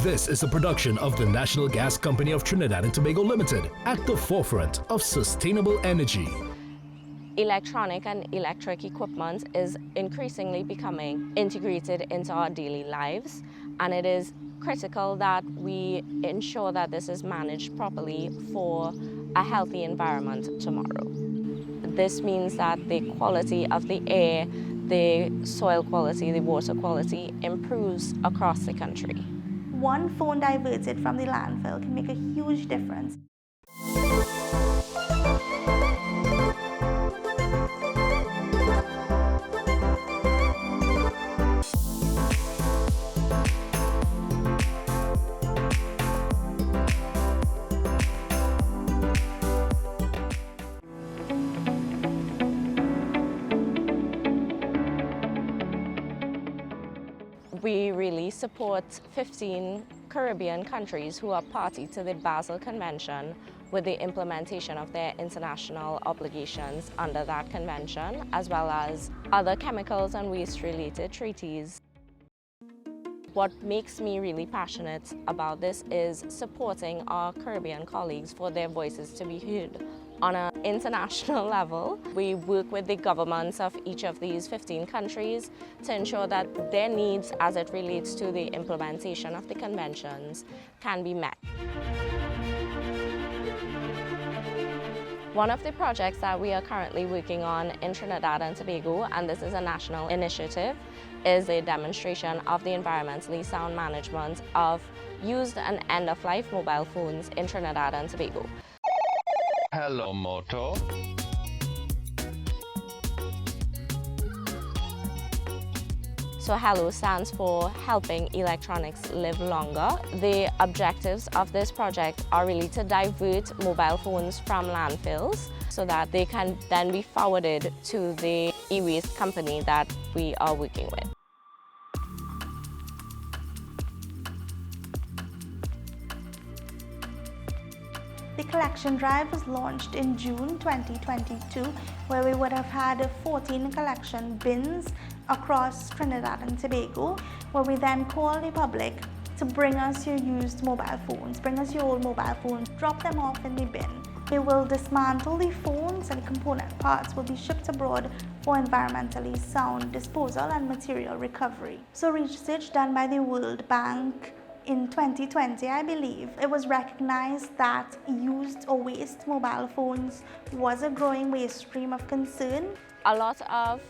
This is a production of the National Gas Company of Trinidad and Tobago Limited, at the forefront of sustainable energy. Electronic and electric equipment is increasingly becoming integrated into our daily lives, and it is critical that we ensure that this is managed properly for a healthy environment tomorrow. This means that the quality of the air, the soil quality, the water quality improves across the country. One phone diverted from the landfill can make a huge difference. We really support 15 Caribbean countries who are party to the Basel Convention with the implementation of their international obligations under that convention, as well as other chemicals and waste-related treaties. What makes me really passionate about this is supporting our Caribbean colleagues for their voices to be heard. On an international level, we work with the governments of each of these 15 countries to ensure that their needs as it relates to the implementation of the conventions can be met. One of the projects that we are currently working on in Trinidad and Tobago, and this is a national initiative, is a demonstration of the environmentally sound management of used and end-of-life mobile phones in Trinidad and Tobago. Hello, Moto. So HELLO stands for Helping Electronics Live Longer. The objectives of this project are really to divert mobile phones from landfills so that they can then be forwarded to the e-waste company that we are working with. The collection drive was launched in June 2022, where we would have had 14 collection bins across Trinidad and Tobago, where we then call the public to bring us your used mobile phones, bring us your old mobile phones, drop them off in the bin. They will dismantle the phones and the component parts will be shipped abroad for environmentally sound disposal and material recovery. So research done by the World Bank in 2020, I believe, it was recognized that used or waste mobile phones was a growing waste stream of concern. A lot of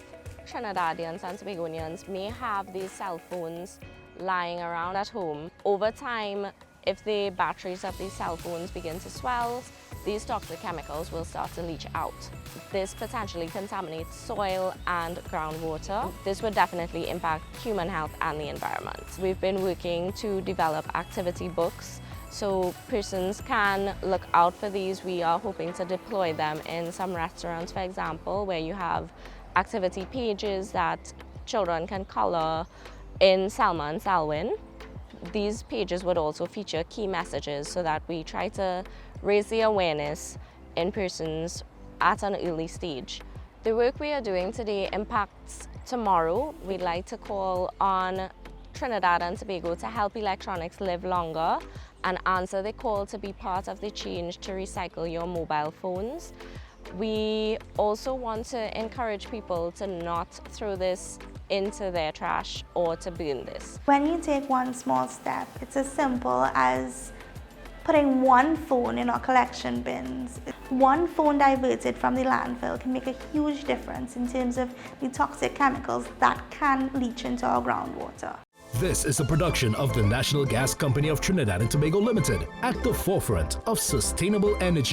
Trinidadians and Tobagonians may have these cell phones lying around at home. Over time, if the batteries of these cell phones begin to swell, these toxic chemicals will start to leach out. This potentially contaminates soil and groundwater. This would definitely impact human health and the environment. We've been working to develop activity books so persons can look out for these. We are hoping to deploy them in some restaurants, for example, where you have activity pages that children can color in Selma and Selwyn. These pages would also feature key messages so that we try to raise the awareness in persons at an early stage. The work we are doing today impacts tomorrow. We'd like to call on Trinidad and Tobago to help electronics live longer and answer the call to be part of the change to recycle your mobile phones. We also want to encourage people to not throw this into their trash or to burn this. When you take one small step, it's as simple as putting one phone in our collection bins. One phone diverted from the landfill can make a huge difference in terms of the toxic chemicals that can leach into our groundwater. This is a production of the National Gas Company of Trinidad and Tobago Limited, at the forefront of sustainable energy.